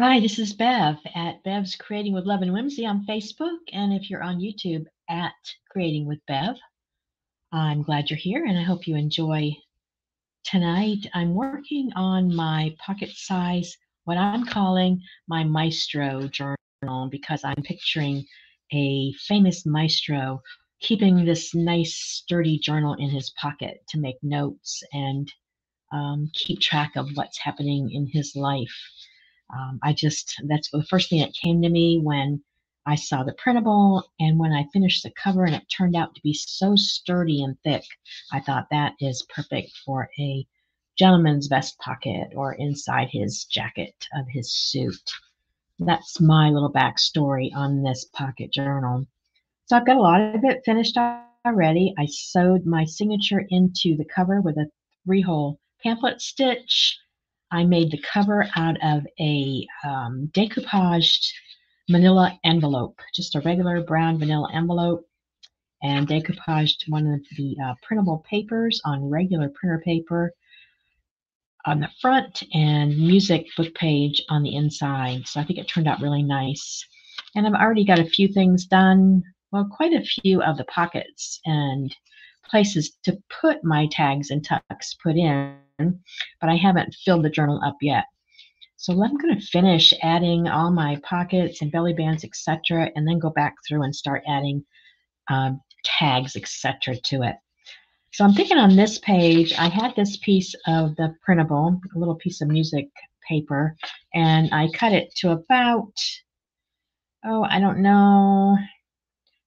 Hi, this is Bev at Bev's Creating with Love and Whimsy on Facebook. And if you're on YouTube at Creating with Bev, I'm glad you're here and I hope you enjoy tonight. I'm working on my pocket size, what I'm calling my Maestro journal, because I'm picturing a famous maestro keeping this nice, sturdy journal in his pocket to make notes and keep track of what's happening in his life. That's the first thing that came to me when I saw the printable and when I finished the cover and it turned out to be so sturdy and thick. I thought that is perfect for a gentleman's vest pocket or inside his jacket of his suit. That's my little backstory on this pocket journal. So I've got a lot of it finished already. I sewed my signature into the cover with a 3-hole pamphlet stitch. I made the cover out of a decoupaged manila envelope, just a regular brown vanilla envelope, and decoupaged one of the printable papers on regular printer paper on the front and music book page on the inside. So I think it turned out really nice. And I've already got a few things done, well, quite a few of the pockets and places to put my tags and tucks put in, but I haven't filled the journal up yet. So I'm going to finish adding all my pockets and belly bands, etc., and then go back through and start adding tags, etc., to it. So I'm thinking on this page, I had this piece of the printable, a little piece of music paper, and I cut it to about, I don't know,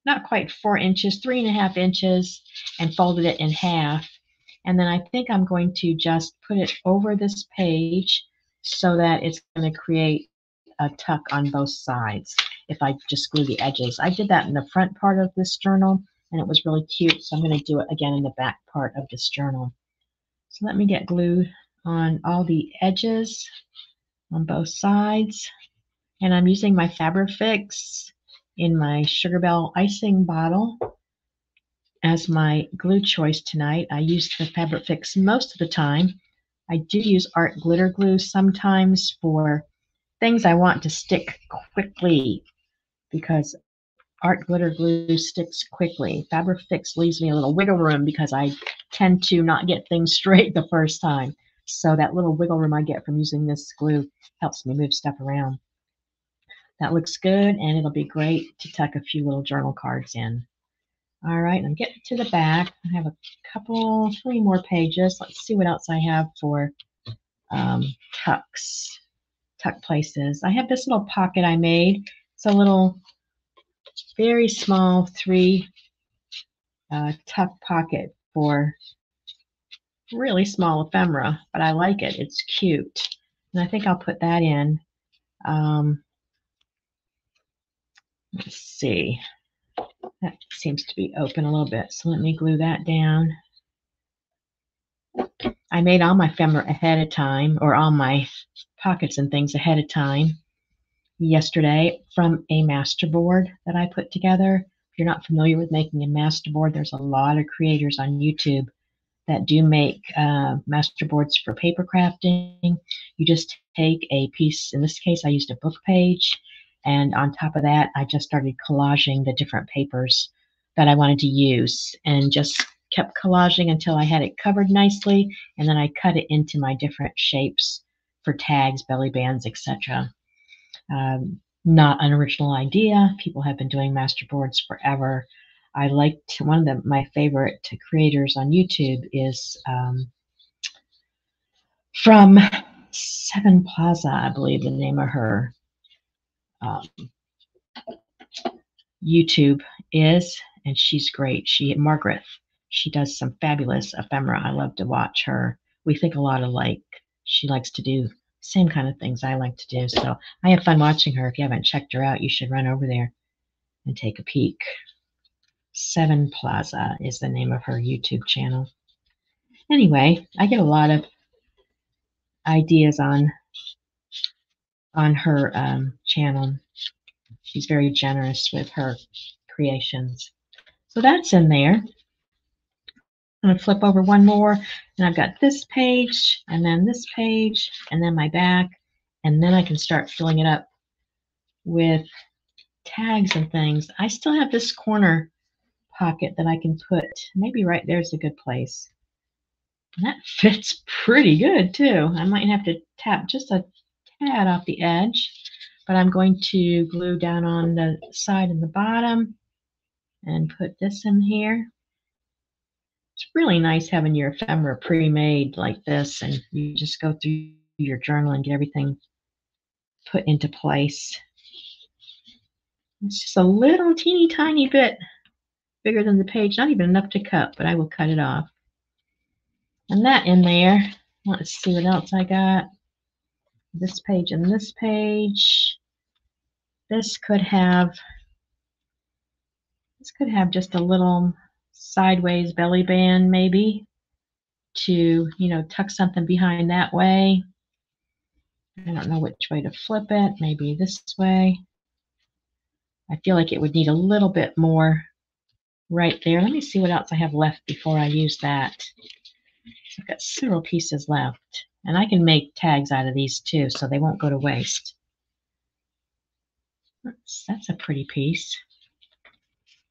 not quite 4 inches, 3.5 inches, and folded it in half. And then I think I'm going to just put it over this page so that it's going to create a tuck on both sides if I just glue the edges. I did that in the front part of this journal and it was really cute, so I'm going to do it again in the back part of this journal. So let me get glue on all the edges on both sides. And I'm using my Fix in my Sugar Bell icing bottle as my glue choice tonight. I use the Fix most of the time. I do use art glitter glue sometimes for things I want to stick quickly because art glitter glue sticks quickly. Fix leaves me a little wiggle room because I tend to not get things straight the first time. So that little wiggle room I get from using this glue helps me move stuff around. That looks good and it'll be great to tuck a few little journal cards in. All right, I'm getting to the back. I have a couple, 3 more pages. Let's see what else I have for tucks, tuck places. I have this little pocket I made. It's a little, very small 3 tuck pocket for really small ephemera, but I like it. It's cute. And I think I'll put that in. Let's see. That seems to be open a little bit, so let me glue that down. I made all my ephemera ahead of time, or all my pockets and things ahead of time yesterday from a masterboard that I put together. If you're not familiar with making a masterboard, there's a lot of creators on YouTube that do make masterboards for paper crafting. You just take a piece, in this case I used a book page, and on top of that I just started collaging the different papers that I wanted to use and just kept collaging until I had it covered nicely, and then I cut it into my different shapes for tags, belly bands, etc. Not an original idea. People have been doing masterboards forever. I liked one of my favorite creators on YouTube is from Seven Plaza, I believe the name of her um, YouTube is, and she's great. Margaret. She does some fabulous ephemera. I love to watch her. We think a lot alike. She likes to do same kind of things I like to do. So I have fun watching her. If you haven't checked her out, you should run over there and take a peek. Seven Plaza is the name of her YouTube channel. Anyway, I get a lot of ideas on her channel. She's very generous with her creations. So that's in there. I'm going to flip over one more, and I've got this page, and then this page, and then my back, and then I can start filling it up with tags and things. I still have this corner pocket that I can put, maybe right there's a good place. And that fits pretty good too. I might have to tap just a tad off the edge, but I'm going to glue down on the side and the bottom and put this in here. It's really nice having your ephemera pre-made like this, and you just go through your journal and get everything put into place. It's just a little teeny tiny bit bigger than the page, not even enough to cut, but I will cut it off. And that in there, let's see what else I got. This page and this page. This could have just a little sideways belly band maybe to, tuck something behind that way. I don't know which way to flip it. Maybe this way. I feel like it would need a little bit more right there. Let me see what else I have left before I use that. I've got several pieces left, and I can make tags out of these too, so they won't go to waste. That's a pretty piece.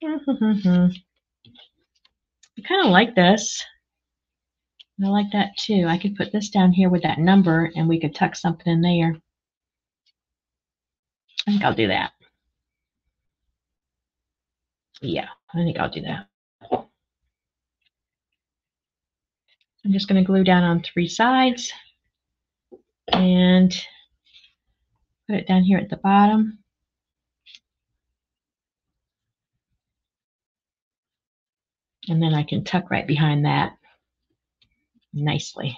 I kind of like this. I like that too. I could put this down here with that number, and we could tuck something in there. I think I'll do that. Yeah, I think I'll do that. I'm just going to glue down on 3 sides and put it down here at the bottom. And then I can tuck right behind that nicely.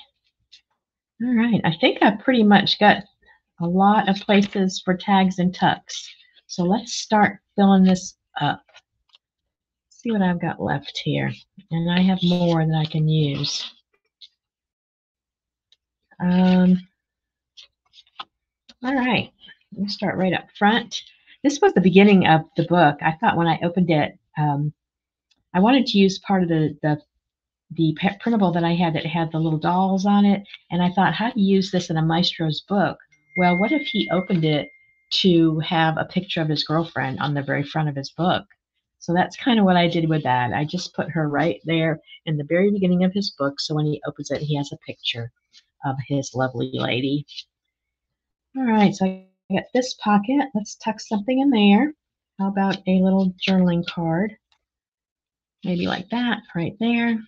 All right, I think I've pretty much got a lot of places for tags and tucks. So let's start filling this up. See what I've got left here. And I have more that I can use. All right, we'll start right up front. This was the beginning of the book. I thought when I opened it, I wanted to use part of the printable that I had that had the little dolls on it, and I thought, how to use this in a Maestro's book? Well, what if he opened it to have a picture of his girlfriend on the very front of his book? So that's kind of what I did with that. I just put her right there in the very beginning of his book, so when he opens it, he has a picture of his lovely lady. All right, so I got this pocket. Let's tuck something in there. How about a little journaling card? Maybe like that, right there.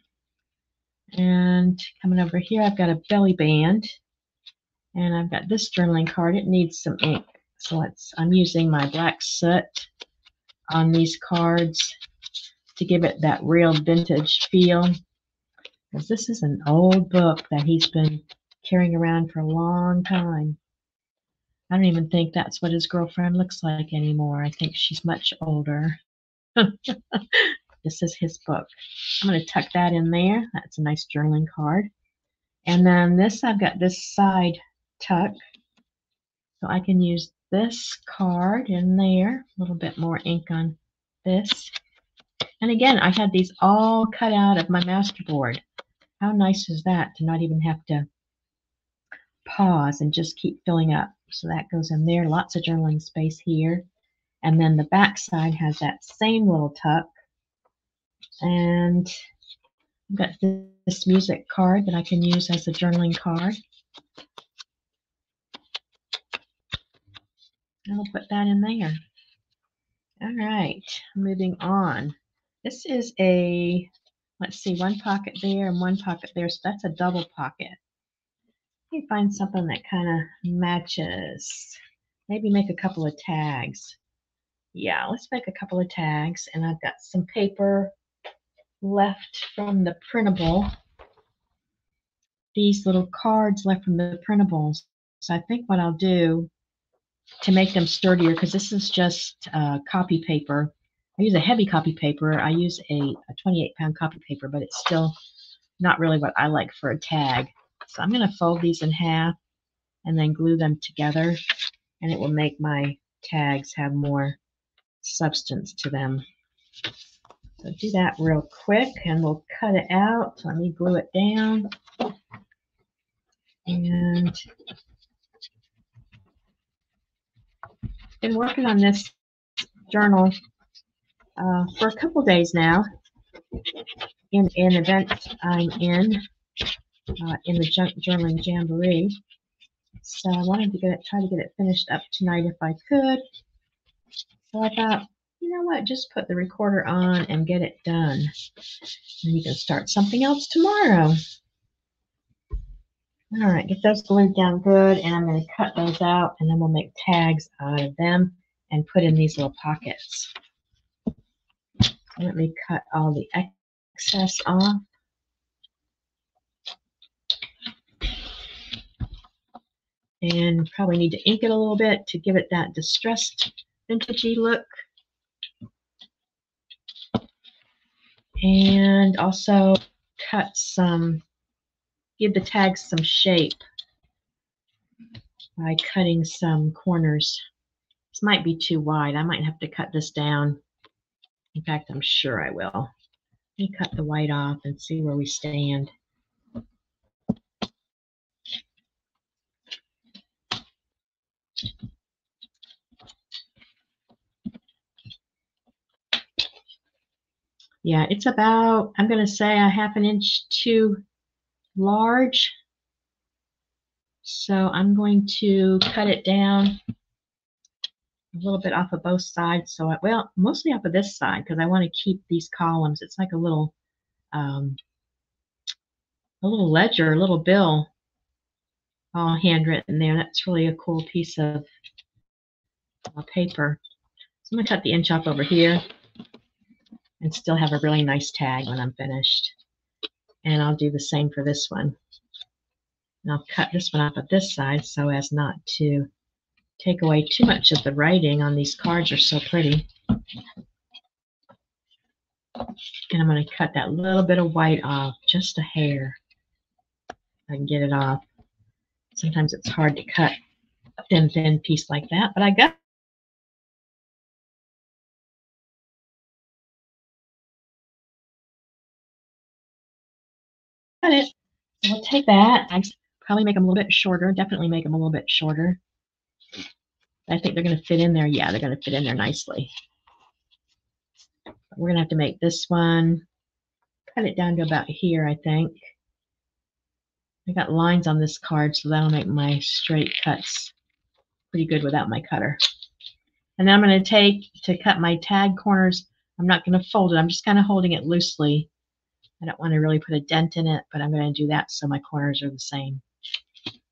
And coming over here, I've got a belly band. And I've got this journaling card. It needs some ink. So I'm using my black soot on these cards to give it that real vintage feel. Because this is an old book that he's been carrying around for a long time. I don't even think that's what his girlfriend looks like anymore. I think she's much older. This is his book. I'm going to tuck that in there. That's a nice journaling card. And then I've got this side tuck. So I can use this card in there. A little bit more ink on this. And again, I had these all cut out of my master board. How nice is that to not even have to pause and just keep filling up? So that goes in there. Lots of journaling space here. And then the back side has that same little tuck. And I've got this music card that I can use as a journaling card. And I'll put that in there. All right, moving on. This is let's see, one pocket there and one pocket there. So that's a double pocket. Let me find something that kind of matches. Maybe make a couple of tags. Yeah, let's make a couple of tags. And I've got some paper left from the printable. These little cards left from the printables. So I think what I'll do to make them sturdier, because this is just copy paper. I use a heavy copy paper. I use a 28-pound copy paper, but it's still not really what I like for a tag. So I'm going to fold these in half and then glue them together, and it will make my tags have more substance to them. So do that real quick, and we'll cut it out. So let me glue it down. And been working on this journal for a couple days now in an event I'm in the journaling jamboree. So I wanted to try to get it finished up tonight if I could. So I thought, you know what, just put the recorder on and get it done. And you can start something else tomorrow. All right, get those glued down good, and I'm going to cut those out, and then we'll make tags out of them and put in these little pockets. So let me cut all the excess off. And probably need to ink it a little bit to give it that distressed vintagey look. And also give the tags some shape by cutting some corners. This might be too wide. I might have to cut this down. In fact, I'm sure I will. Let me cut the white off and see where we stand. Yeah, it's about, I'm going to say, a half an inch too large. So I'm going to cut it down a little bit off of both sides. So, well, mostly off of this side because I want to keep these columns. It's like a little ledger, a little bill, all handwritten there. That's really a cool piece of paper. So I'm going to cut the inch off over here and still have a really nice tag when I'm finished. And I'll do the same for this one. And I'll cut this one off of this side so as not to take away too much of the writing on these cards. Are so pretty. And I'm going to cut that little bit of white off, just a hair. I can get it off. Sometimes it's hard to cut a thin piece like that, but I got it. So we'll take that. I probably make them a little bit shorter. Definitely make them a little bit shorter. I think they're going to fit in there. Yeah, they're going to fit in there nicely. But we're going to have to make this one, cut it down to about here, I think. I got lines on this card, so that'll make my straight cuts pretty good without my cutter. And then I'm going to cut my tag corners. I'm not going to fold it. I'm just kind of holding it loosely. I don't want to really put a dent in it, but I'm going to do that so my corners are the same.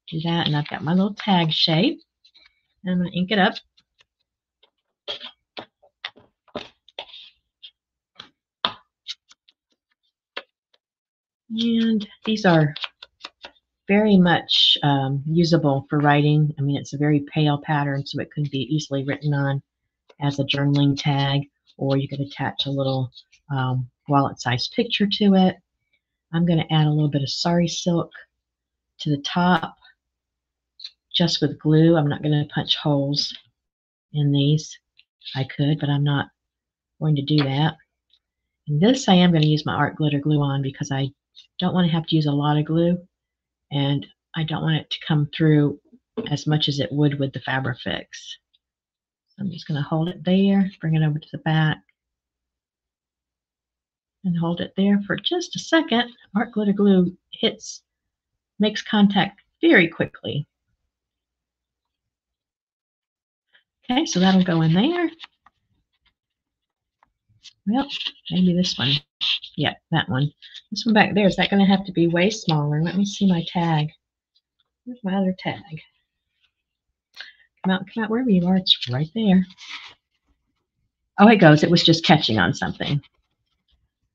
Do that, and I've got my little tag shape. And I'm going to ink it up. And these are very much usable for writing. I mean, it's a very pale pattern, so it can be easily written on as a journaling tag, or you could attach a little wallet-sized picture to it. I'm going to add a little bit of sari silk to the top, just with glue. I'm not going to punch holes in these. I could, but I'm not going to do that. And this I am going to use my art glitter glue on because I don't want to have to use a lot of glue, and I don't want it to come through as much as it would with the Fabrifix. I'm just going to hold it there, bring it over to the back, and hold it there for just a second. Art glitter glue makes contact very quickly. Okay, so that'll go in there. Well, maybe this one. Yeah, that one. This one back there, is that going to have to be way smaller? Let me see my tag. Where's my other tag? Come out wherever you are. It's right there. Oh, it goes. It was just catching on something.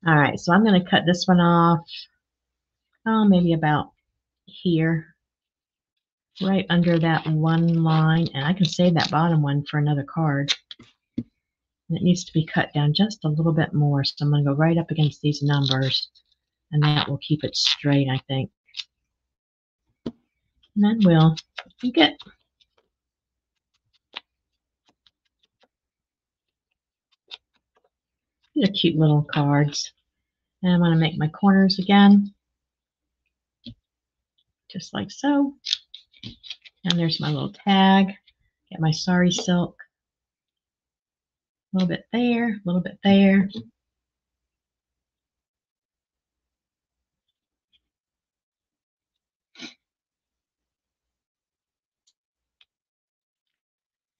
All right, so I'm going to cut this one off. Oh, maybe about here. Right under that one line. And I can save that bottom one for another card. And it needs to be cut down just a little bit more. So I'm going to go right up against these numbers. And that will keep it straight, I think. And then we'll ink it. These are cute little cards. And I'm going to make my corners again. Just like so. And there's my little tag. Get my sari silk. A little bit there, a little bit there.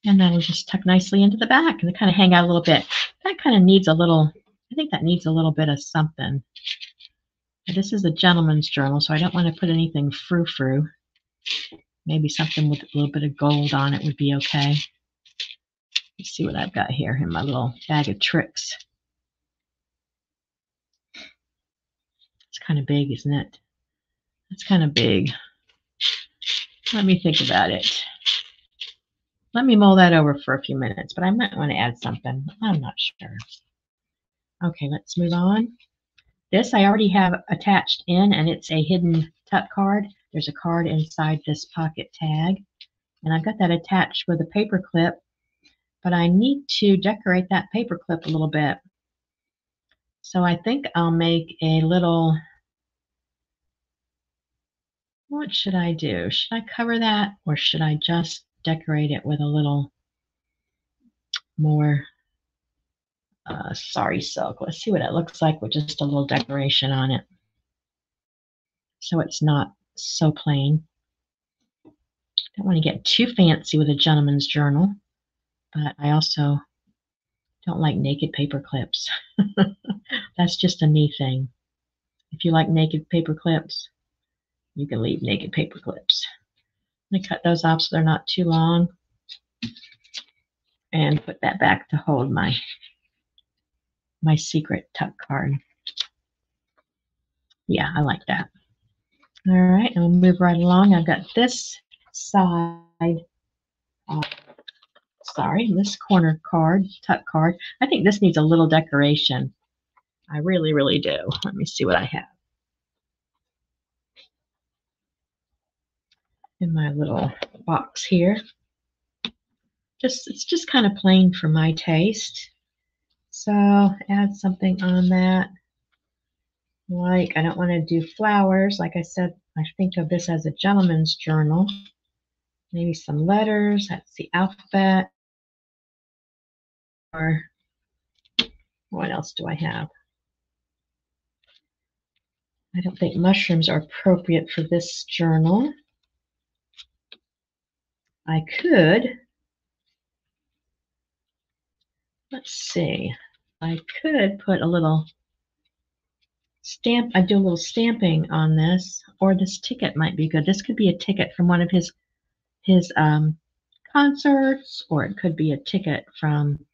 And that'll just tuck nicely into the back and kind of hang out a little bit. That kind of needs a little, I think that needs a little bit of something. This is a gentleman's journal, so I don't want to put anything frou-frou. Maybe something with a little bit of gold on it would be okay. Let's see what I've got here in my little bag of tricks. It's kind of big, isn't it? It's kind of big. Let me think about it. Let me mull that over for a few minutes, but I might want to add something. I'm not sure. Okay, let's move on. This I already have attached in, and it's a hidden tuck card. There's a card inside this pocket tag, and I've got that attached with a paper clip, but I need to decorate that paper clip a little bit. So I think I'll make a little, what should I do? Should I cover that, or should I just decorate it with a little more sari silk? Let's see what it looks like with just a little decoration on it, so it's not so plain. Don't want to get too fancy with a gentleman's journal, but I also don't like naked paper clips. That's just a me thing. If you like naked paper clips, you can leave naked paper clips. I'm going to cut those off so they're not too long and put that back to hold my secret tuck card. Yeah, I like that. All right, I'll move right along. I've got this side, this corner card, tuck card. I think this needs a little decoration. I really, really do. Let me see what I have in my little box here. It's just kind of plain for my taste. So add something on that. Like, I don't want to do flowers. Like I said, I think of this as a gentleman's journal. Maybe some letters. That's the alphabet. Or what else do I have? I don't think mushrooms are appropriate for this journal. I could, let's see, I could put a little stamp. I do a little stamping on this, or this ticket might be good. This could be a ticket from one of his concerts, or it could be a ticket from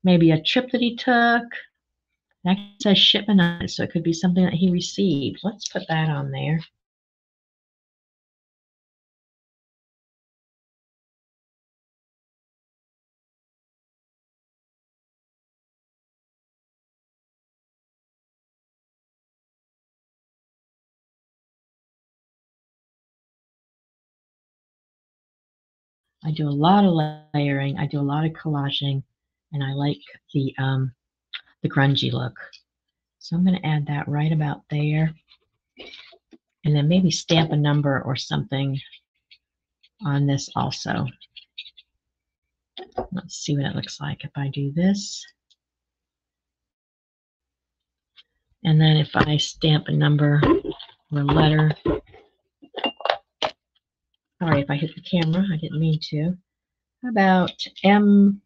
maybe a trip that he took. That says shipment on it, so it could be something that he received. Let's put that on there. I do a lot of layering. I do a lot of collaging, and I like the grungy look. So I'm going to add that right about there, and then maybe stamp a number or something on this also. Let's see what it looks like if I do this. And then if I stamp a number or a letter. Sorry if I hit the camera. I didn't mean to. How about M?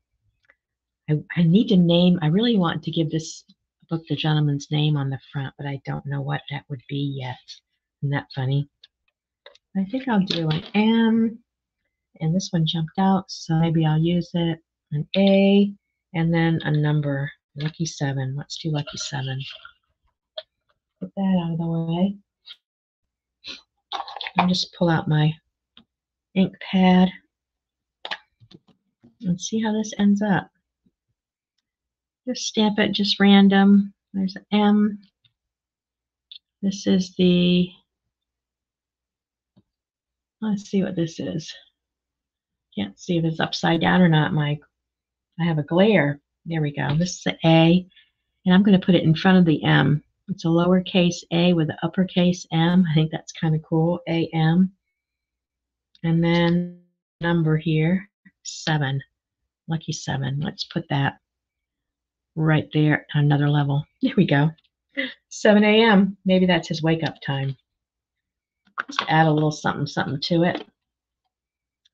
I need to name. I really want to give this book the gentleman's name on the front, but I don't know what that would be yet. Isn't that funny? I think I'll do an M, and this one jumped out, so maybe I'll use it. An A, and then a number. Lucky 7. Let's do lucky 7. Put that out of the way. I'll just pull out my ink pad and see how this ends up. Just stamp it just random. There's an M. This is the, let's see what this is. Can't see if it's upside down or not. I have a glare. There we go. This is the A, and I'm going to put it in front of the M. It's a lowercase a with an uppercase M. I think that's kind of cool. AM. And then number here, 7. Lucky 7. Let's put that right there, another level. There we go. 7 a.m. Maybe that's his wake up time. Just add a little something, something to it.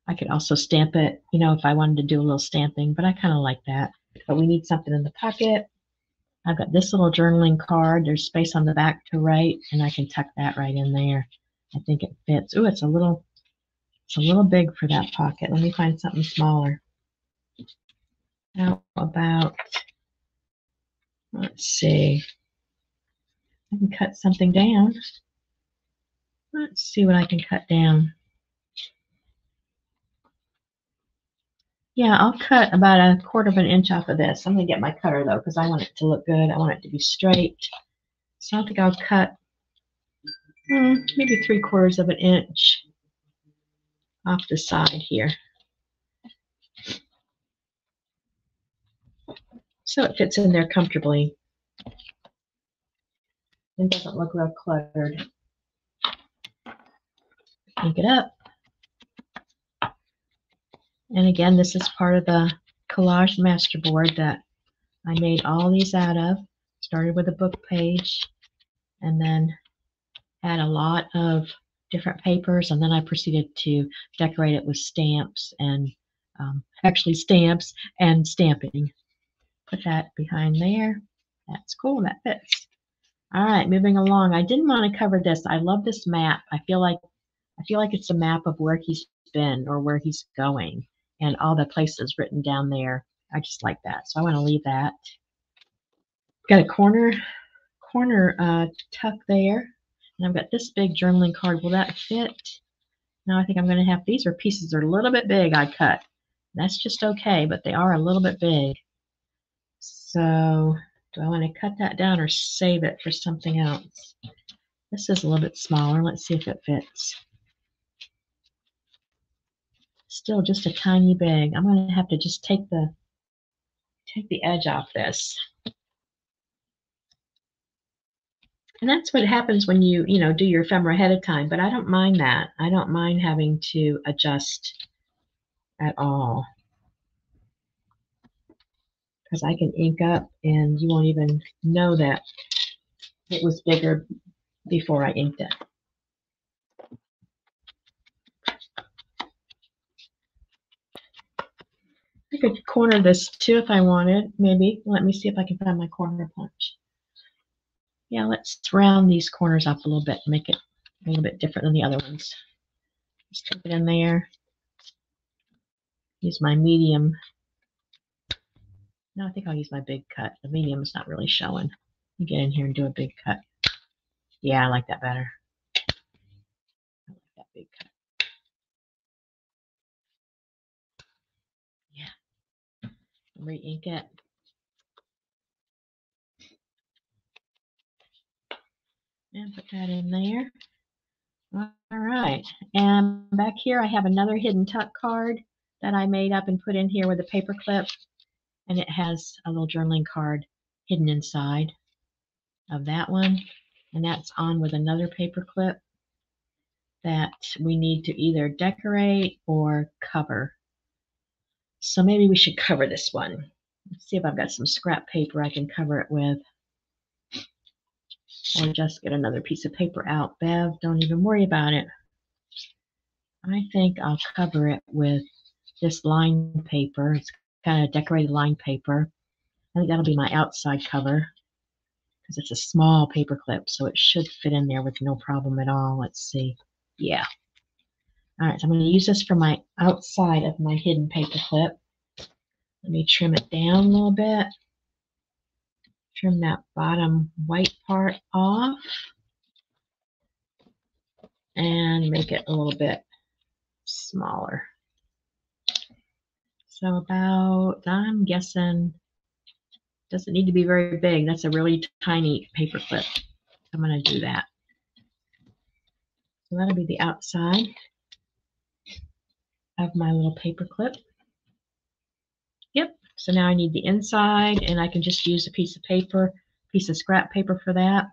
I could also stamp it, you know, if I wanted to do a little stamping, but I kind of like that. But we need something in the pocket. I've got this little journaling card. There's space on the back to write, and I can tuck that right in there. I think it fits. Ooh, it's a little big for that pocket. Let me find something smaller. How about, let's see, I can cut something down. Let's see what I can cut down. Yeah, I'll cut about 1/4 inch off of this. I'm going to get my cutter, though, because I want it to look good. I want it to be straight. So I think I'll cut maybe 3/4 inch off the side here. So it fits in there comfortably. It doesn't look real cluttered. Pick it up. And again, this is part of the collage master board that I made all these out of. Started with a book page and then had a lot of different papers, and then I proceeded to decorate it with stamps and actually stamps and stamping. Put that behind there. That's cool. That fits. All right, moving along. I didn't want to cover this. I love this map. I feel like it's a map of where he's been or where he's going, and all the places written down there. I just like that, so I want to leave that. Got a corner tuck there, and I've got this big journaling card. Will that fit? Now I think I'm going to have, these are pieces that are a little bit big I cut. That's just okay, but they are a little bit big. So do I want to cut that down or save it for something else? This is a little bit smaller. Let's see if it fits. Still just a tiny big. I'm going to have to just take the edge off this. And that's what happens when you do your ephemera ahead of time, but I don't mind that. I don't mind having to adjust at all, because I can ink up and you won't even know that it was bigger before I inked it. I could corner this too if I wanted, maybe. Let me see if I can find my corner punch. Yeah, let's round these corners up a little bit, make it a little bit different than the other ones. Just tuck it in there. Use my medium. No, I think I'll use my big cut. The medium is not really showing. Let me get in here and do a big cut. Yeah, I like that better. I like that big cut. Yeah. Re-ink it. And put that in there. All right. And back here I have another hidden tuck card that I made up and put in here with a paper clip. And it has a little journaling card hidden inside of that one. And that's on with another paper clip that we need to either decorate or cover. So maybe we should cover this one. Let's see if I've got some scrap paper I can cover it with. Or just get another piece of paper out. Bev, don't even worry about it. I think I'll cover it with this lined paper. It's kind of decorated lined paper. I think that'll be my outside cover because it's a small paper clip, so it should fit in there with no problem at all. Let's see. Yeah. All right, so I'm going to use this for my outside of my hidden paper clip. Let me trim it down a little bit. Trim that bottom white part off and make it a little bit smaller. So about, I'm guessing, doesn't need to be very big. That's a really tiny paper clip. I'm going to do that. So that'll be the outside of my little paper clip. Yep. So now I need the inside, and I can just use a piece of paper, piece of scrap paper for that.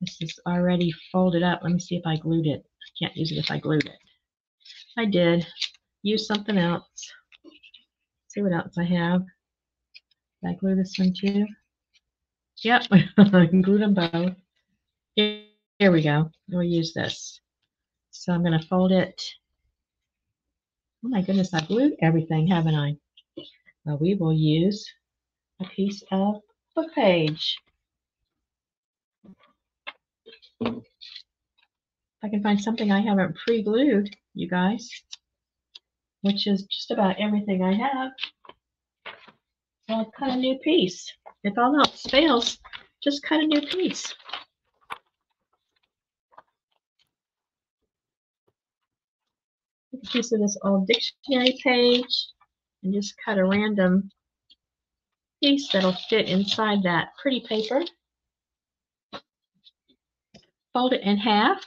This is already folded up. Let me see if I glued it. I can't use it if I glued it. I did. Use something else. See what else I have. Did I glue this one too? Yep, I glued them both. Here we go. We'll use this. So I'm going to fold it. Oh my goodness, I glued everything, haven't I? Well, we will use a piece of book page. If I can find something I haven't pre-glued, you guys, which is just about everything I have, I'll cut a new piece. If all else fails, just cut a new piece. Take a piece of this old dictionary page and just cut a random piece that'll fit inside that pretty paper. Fold it in half,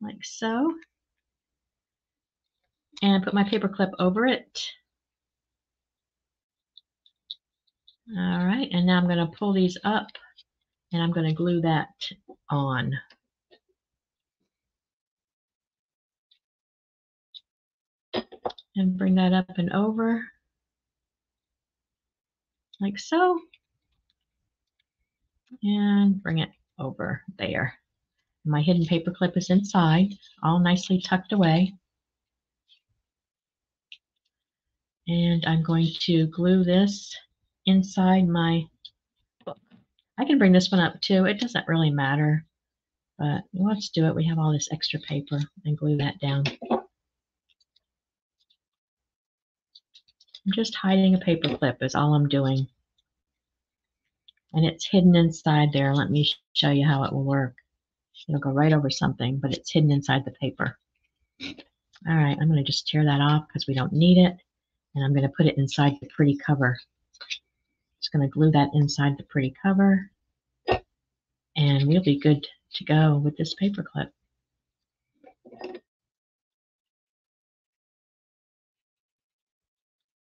like so, and put my paper clip over it. All right, and now I'm going to pull these up, and I'm going to glue that on. And bring that up and over, like so, and bring it over there. My hidden paper clip is inside, all nicely tucked away. And I'm going to glue this inside my book. I can bring this one up too. It doesn't really matter, but let's do it. We have all this extra paper, and glue that down. I'm just hiding a paper clip is all I'm doing. And it's hidden inside there. Let me show you how it will work. It'll go right over something, but it's hidden inside the paper. All right, I'm going to just tear that off because we don't need it. And I'm going to put it inside the pretty cover. Just going to glue that inside the pretty cover. And we'll be good to go with this paper clip.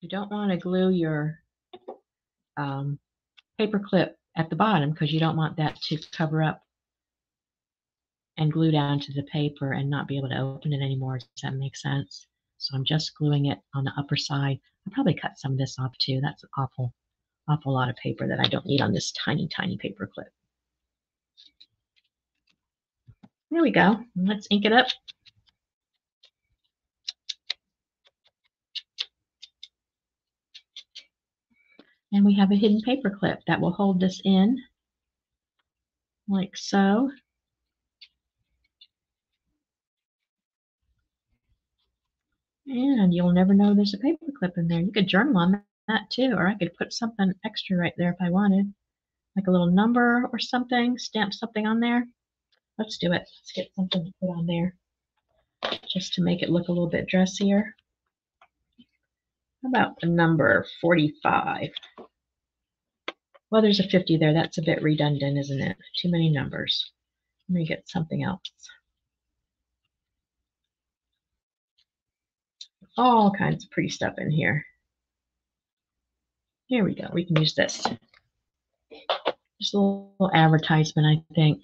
You don't want to glue your paper clip at the bottom because you don't want that to cover up and glue down to the paper and not be able to open it anymore. Does that make sense? So I'm just gluing it on the upper side. I'll probably cut some of this off too. That's an awful lot of paper that I don't need on this tiny, tiny paper clip. There we go. Let's ink it up. And we have a hidden paper clip that will hold this in like so. And you'll never know there's a paper clip in there. You could journal on that too, or I could put something extra right there if I wanted, like a little number or something, stamp something on there. Let's do it. Let's get something to put on there just to make it look a little bit dressier. How about the number 45? Well, there's a 50 there. That's a bit redundant, isn't it? Too many numbers. Let me get something else. All kinds of pretty stuff in here. Here we go. We can use this. Just a little advertisement, I think.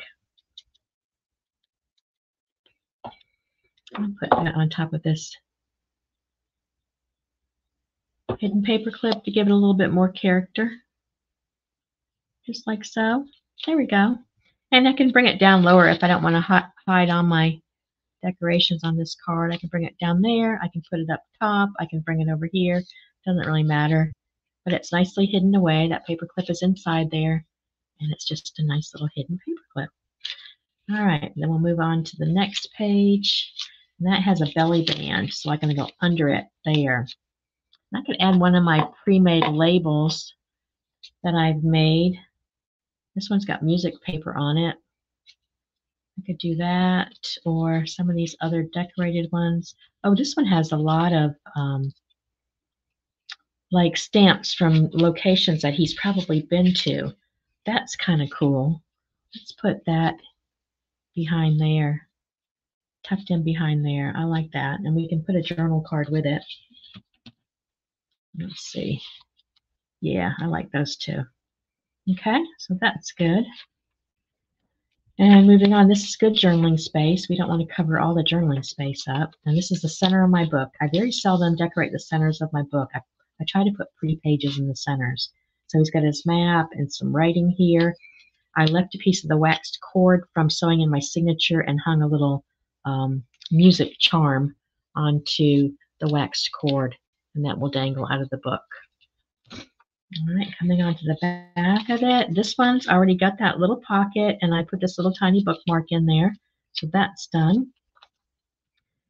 I'll put that on top of this hidden paper clip to give it a little bit more character. Just like so. There we go. And I can bring it down lower if I don't want to hide all my decorations on this card. I can bring it down there. I can put it up top. I can bring it over here. Doesn't really matter. But it's nicely hidden away. That paper clip is inside there. And it's just a nice little hidden paper clip. All right, then we'll move on to the next page. And that has a belly band, so I'm going to go under it there. And I could add one of my pre-made labels that I've made. This one's got music paper on it. I could do that, or some of these other decorated ones. Oh, this one has a lot of like stamps from locations that he's probably been to. That's kind of cool. Let's put that behind there, tucked in behind there. I like that. And we can put a journal card with it. Let's see. Yeah, I like those too. Okay, so that's good. And moving on, this is good journaling space. We don't want to cover all the journaling space up. And this is the center of my book. I very seldom decorate the centers of my book. I I try to put pretty pages in the centers. So he's got his map and some writing here. I left a piece of the waxed cord from sewing in my signature and hung a little music charm onto the waxed cord, and that will dangle out of the book. All right, coming on to the back of it. This one's already got that little pocket, and I put this little tiny bookmark in there, so that's done.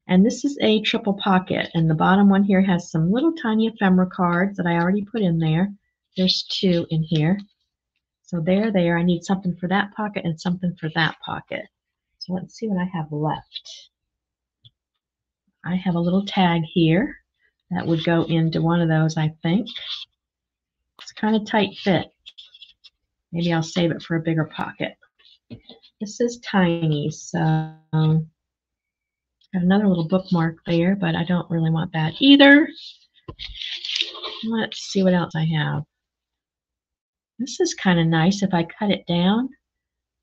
And this is a triple pocket, and the bottom one here has some little tiny ephemera cards that I already put in there. There's 2 in here. So there. I need something for that pocket and something for that pocket. So let's see what I have left. I have a little tag here that would go into one of those, I think. It's kind of tight fit. Maybe I'll save it for a bigger pocket. This is tiny, so got another little bookmark there, but I don't really want that either. Let's see what else I have. This is kind of nice if I cut it down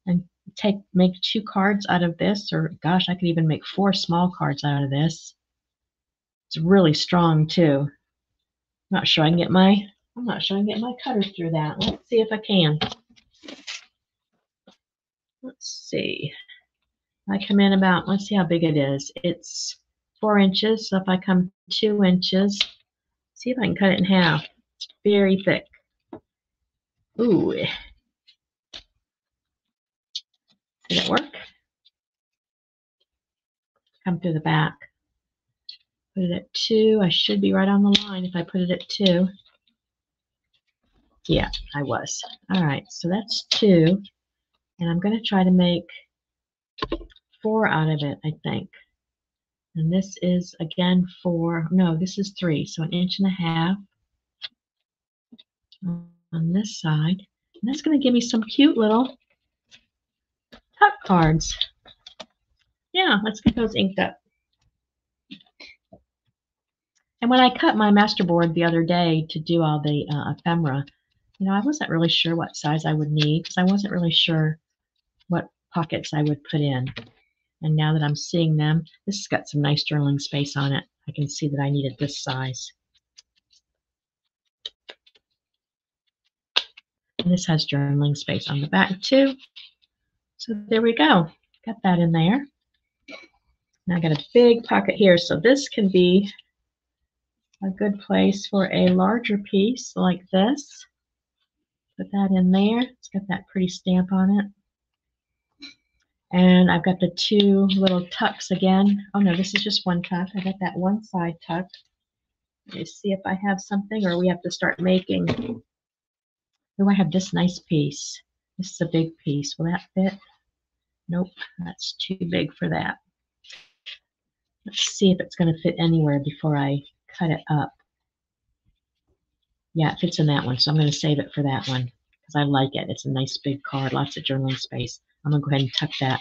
and make 2 cards out of this, or gosh, I could even make 4 small cards out of this. It's really strong too. I'm not sure I can get my cutter through that. Let's see if I can. Let's see. I come in about, let's see how big it is. It's 4 inches, so if I come 2 inches, see if I can cut it in half. It's very thick. Ooh. Did it work? Come through the back. Put it at 2. I should be right on the line if I put it at 2. Yeah, I was. All right, so that's 2. And I'm going to try to make 4 out of it, I think. And this is, again, 4. No, this is 3. So 1.5 inches on this side. And that's going to give me some cute little tuck cards. Yeah, let's get those inked up. And when I cut my masterboard the other day to do all the ephemera, I wasn't really sure what size I would need because I wasn't really sure what pockets I would put in. And now that I'm seeing them, this has got some nice journaling space on it. I can see that I needed this size. And this has journaling space on the back too. So there we go. Got that in there. Now I got a big pocket here, so this can be a good place for a larger piece like this. Put that in there. It's got that pretty stamp on it. And I've got the 2 little tucks again. Oh no, this is just one tuck. I got that one side tuck. Let me see if I have something, or we have to start making. Oh, I have this nice piece. This is a big piece. Will that fit? Nope, that's too big for that. Let's see if it's going to fit anywhere before I cut it up. Yeah, it fits in that one, so I'm going to save it for that one because I like it. It's a nice big card, lots of journaling space. I'm going to go ahead and tuck that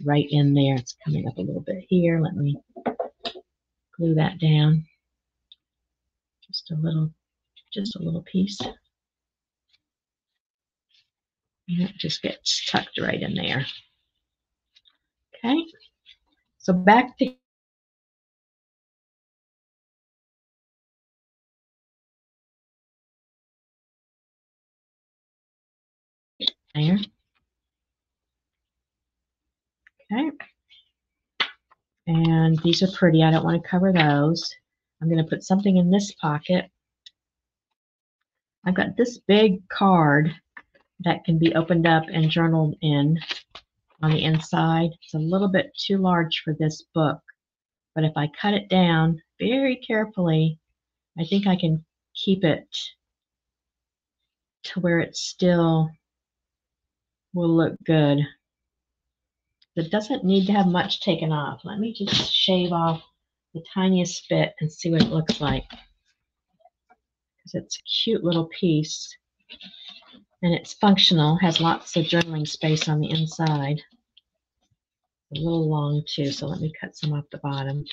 right in there. It's coming up a little bit here. Let me glue that down. Just a little piece. And it just gets tucked right in there. Okay, so back to there. Okay, and these are pretty. I don't want to cover those. I'm going to put something in this pocket. I've got this big card that can be opened up and journaled in on the inside. It's a little bit too large for this book, but if I cut it down very carefully, I think I can keep it to where it still will look good. It doesn't need to have much taken off. Let me just shave off the tiniest bit and see what it looks like. Because it's a cute little piece. And it's functional, has lots of journaling space on the inside. A little long too, so let me cut some off the bottom.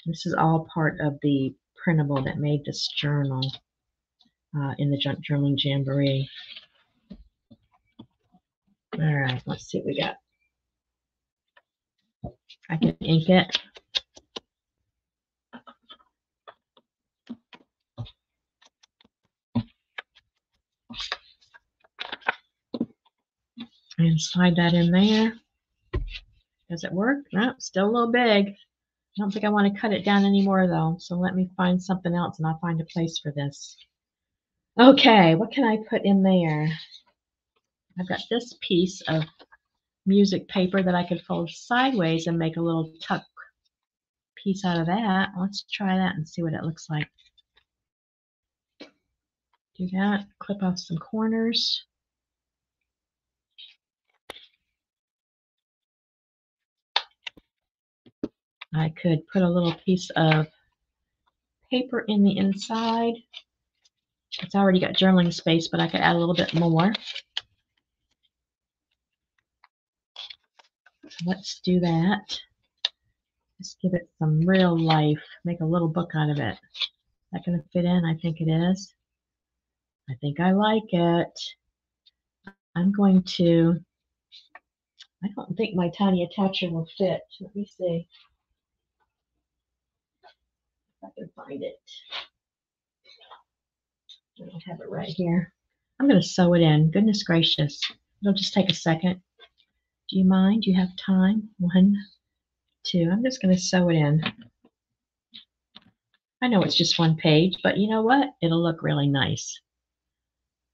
This is all part of the printable that made this journal in the Journaling Jamboree. All right, let's see what we got. I can ink it. And slide that in there. Does it work? No, still a little big. I don't think I want to cut it down anymore though. So let me find something else and I'll find a place for this. Okay, what can I put in there? I've got this piece of music paper that I could fold sideways and make a little tuck piece out of that. Let's try that and see what it looks like. Do that, clip off some corners. I could put a little piece of paper in the inside. It's already got journaling space, but I could add a little bit more. So let's do that. Just give it some real life. Make a little book out of it. Is that going to fit in? I think it is. I think I like it. I'm going to, I don't think my tiny attacher will fit. Let me see if I can find it. I don't have it right here. I'm going to sew it in. Goodness gracious. It'll just take a second. Do you mind? Do you have time? 1, 2. I'm just going to sew it in. I know it's just 1 page, but you know what? It'll look really nice.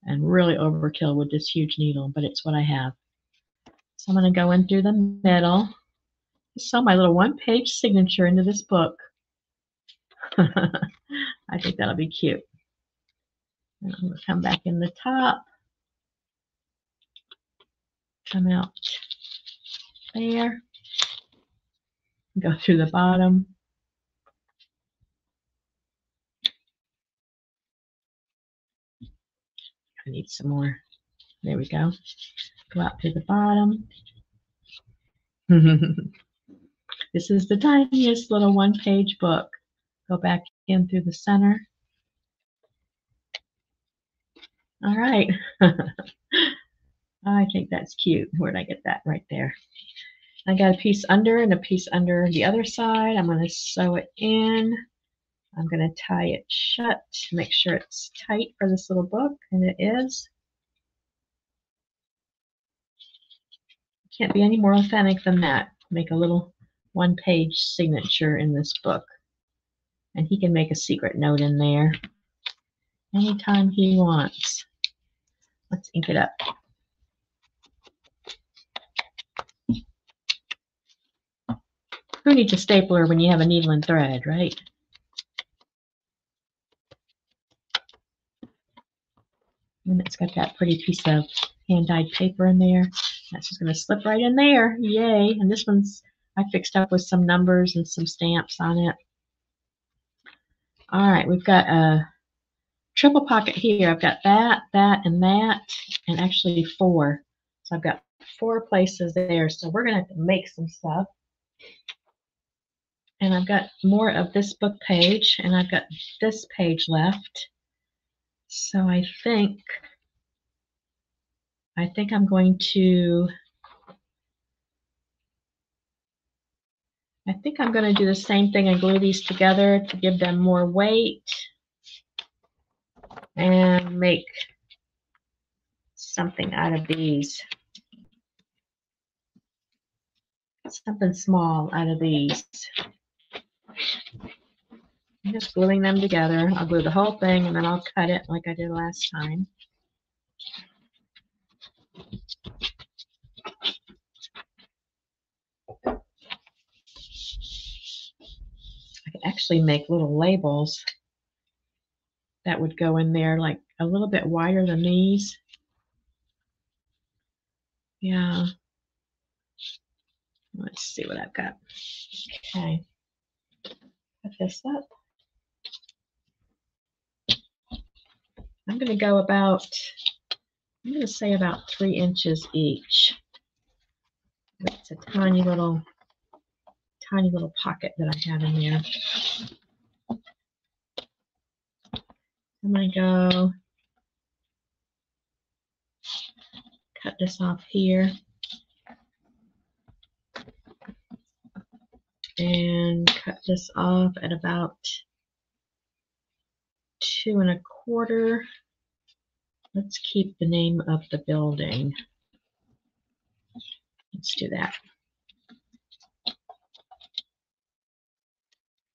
And really overkill with this huge needle, but it's what I have. So I'm going to go in through the middle. Sew my little 1-page signature into this book. I think that'll be cute. And I'm going to come back in the top. Come out there. Go through the bottom. I need some more. There we go. Go out through the bottom. This is the tiniest little 1-page book. Go back in through the center. All right. I think that's cute. Where'd I get that? Right there. I got a piece under and a piece under the other side. I'm going to sew it in. I'm going to tie it shut to make sure it's tight for this little book, and it is. Can't be any more authentic than that. Make a little 1-page signature in this book. And he can make a secret note in there anytime he wants. Let's ink it up. Who needs a stapler when you have a needle and thread, right? And it's got that pretty piece of hand-dyed paper in there. That's just going to slip right in there. Yay. And this one's I fixed up with some numbers and some stamps on it. All right, we've got a triple pocket here. I've got that, and actually 4. So I've got 4 places there. So we're going to have to make some stuff. And I've got more of this book page, and I've got this page left. So I think I'm going to do the same thing and glue these together to give them more weight and make something out of these. Something small out of these. I'm just gluing them together. I'll glue the whole thing and then I'll cut it like I did last time. I can actually make little labels that would go in there, like a little bit wider than these. Yeah. Let's see what I've got. Okay. Put this up. I'm going to go about, I'm going to say about 3 inches each. It's a tiny little pocket that I have in there. I'm going to go cut this off here and cut this off at about 2 1/4. Let's keep the name of the building. Let's do that.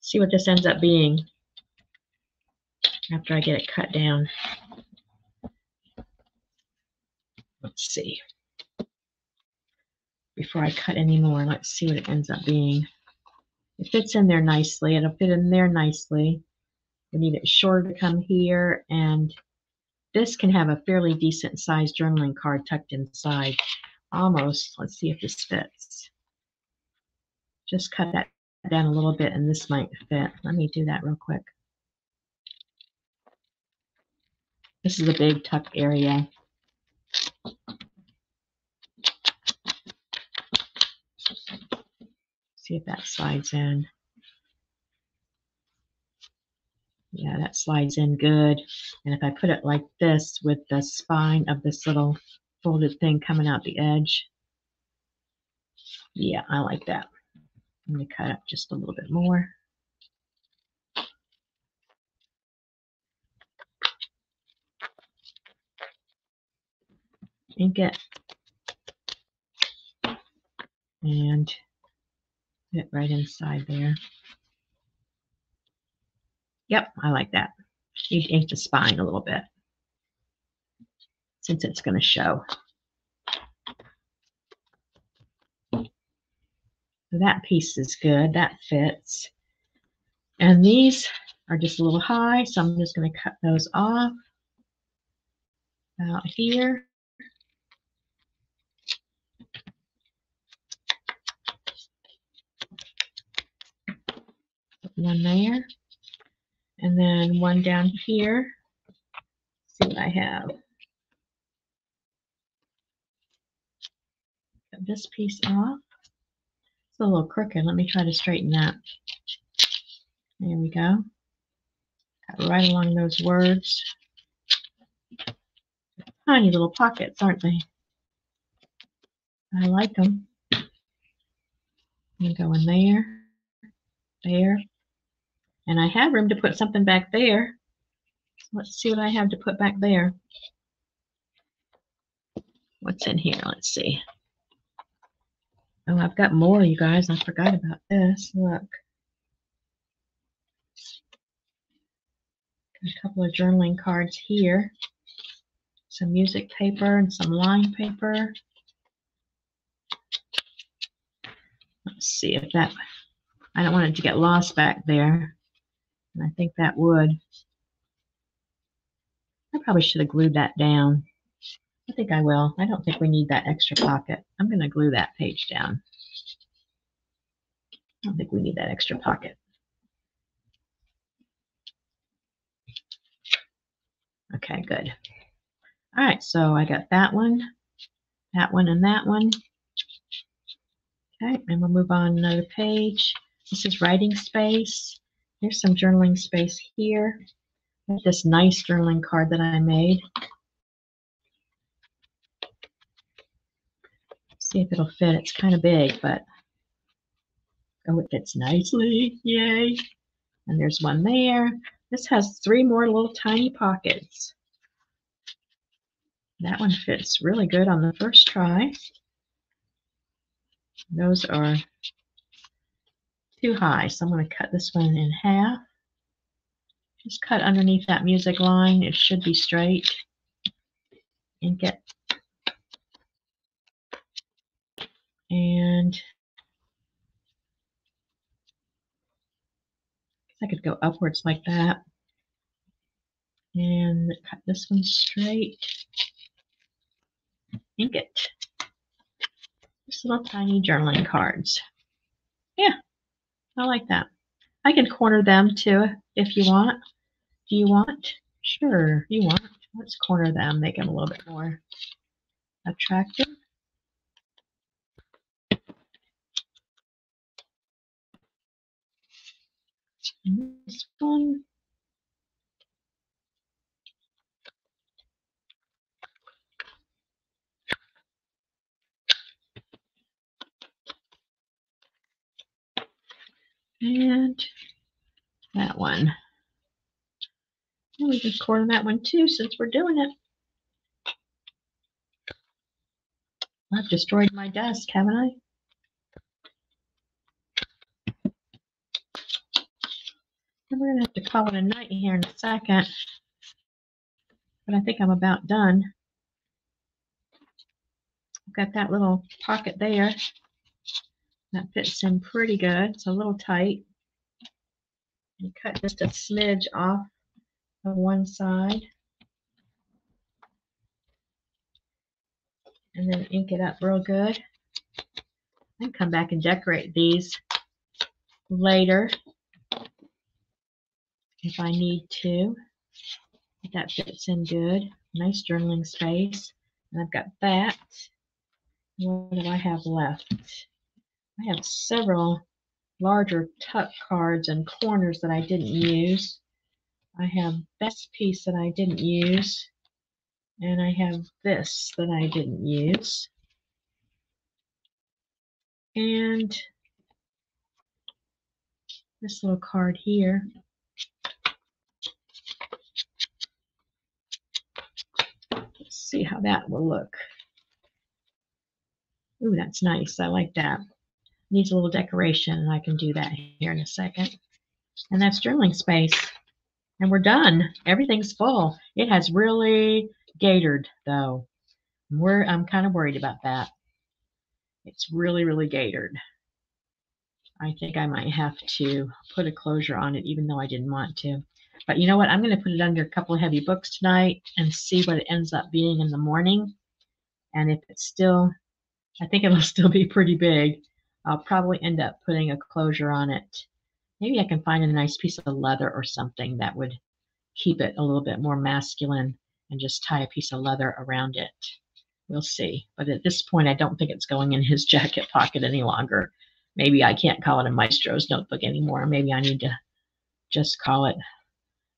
See what this ends up being after I get it cut down. Let's see. Before I cut any more, let's see what it ends up being. It fits in there nicely. It'll fit in there nicely. We need it shorter to come here, and this can have a fairly decent sized journaling card tucked inside. Almost. Let's see if this fits. Just cut that down a little bit, and this might fit. Let me do that real quick. This is a big tuck area. See if that slides in. Yeah, that slides in good. And if I put it like this with the spine of this little folded thing coming out the edge, yeah, I like that. Let me cut up just a little bit more. Ink it. And put it right inside there. Yep, I like that. You ink the spine a little bit since it's going to show. So that piece is good. That fits. And these are just a little high, so I'm just going to cut those off about here. Put one there. And then one down here. Let's see what I have. Cut this piece off. It's a little crooked. Let me try to straighten that. There we go. Cut right along those words. Tiny little pockets, aren't they? I like them. I'm going there, there. And I have room to put something back there. Let's see what I have to put back there. What's in here? Let's see. Oh, I've got more, you guys. I forgot about this. Look. There's a couple of journaling cards here. Some music paper and some line paper. Let's see if that, I don't want it to get lost back there. And I think that would. I probably should have glued that down. I think I will. I don't think we need that extra pocket. I'm going to glue that page down. I don't think we need that extra pocket. Okay, good. All right, so I got that one, and that one. Okay, and we'll move on another page. This is writing space. Here's some journaling space here. This nice journaling card that I made. See if it'll fit. It's kind of big, but oh, it fits nicely. Yay. And there's one there. This has 3 more little tiny pockets. That one fits really good on the first try. Those are too high, so I'm going to cut this one in half. Just cut underneath that music line. It should be straight. Ink it. And I could go upwards like that. And cut this one straight. Ink it. Just little tiny journaling cards. Yeah, I like that. I can corner them too if you want. Do you want? Sure, you want. Let's corner them, make them a little bit more attractive. And this one. And that one. And we can corner that one too since we're doing it. I've destroyed my desk, haven't I? And we're going to have to call it a night here in a second. But I think I'm about done. I've got that little pocket there. That fits in pretty good. It's a little tight. And cut just a smidge off of one side. And then ink it up real good. And come back and decorate these later if I need to. That fits in good. Nice journaling space. And I've got that. What do I have left? I have several larger tuck cards and corners that I didn't use. I have this piece that I didn't use. And I have this that I didn't use. And this little card here. Let's see how that will look. Ooh, that's nice. I like that. Needs a little decoration, and I can do that here in a second. And that's journaling space. And we're done. Everything's full. It has really gatored, though. I'm kind of worried about that. It's really, really gatored. I think I might have to put a closure on it, even though I didn't want to. But you know what? I'm going to put it under a couple of heavy books tonight and see what it ends up being in the morning. And if it's still, I think it'll still be pretty big. I'll probably end up putting a closure on it. Maybe I can find a nice piece of leather or something that would keep it a little bit more masculine and just tie a piece of leather around it. We'll see. But at this point, I don't think it's going in his jacket pocket any longer. Maybe I can't call it a Maestro's notebook anymore. Maybe I need to just call it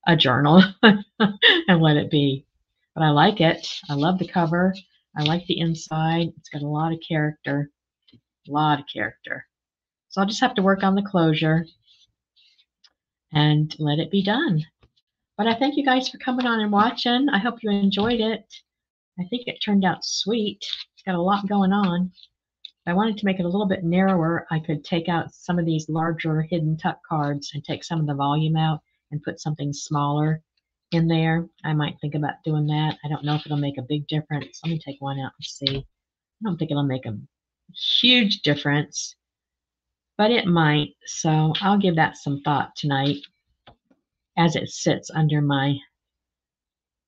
a journal and let it be. But I like it. I love the cover. I like the inside. It's got a lot of character. A lot of character. So I'll just have to work on the closure and let it be done. But I thank you guys for coming on and watching. I hope you enjoyed it. I think it turned out sweet. It's got a lot going on. If I wanted to make it a little bit narrower, I could take out some of these larger hidden tuck cards and take some of the volume out and put something smaller in there. I might think about doing that. I don't know if it'll make a big difference. Let me take one out and see. I don't think it'll make a huge difference, but it might. So I'll give that some thought tonight as it sits under my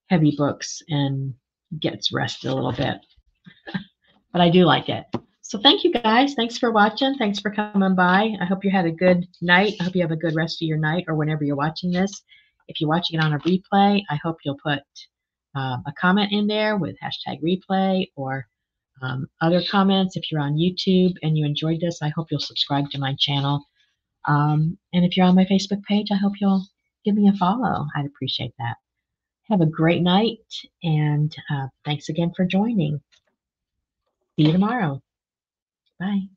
heavy books and gets rested a little bit. But I do like it. So thank you guys. Thanks for watching. Thanks for coming by. I hope you had a good night. I hope you have a good rest of your night or whenever you're watching this. If you're watching it on a replay, I hope you'll put a comment in there with #replay or other comments. If you're on YouTube and you enjoyed this, I hope you'll subscribe to my channel. And if you're on my Facebook page, I hope you'll give me a follow. I'd appreciate that. Have a great night, and thanks again for joining. See you tomorrow. Bye.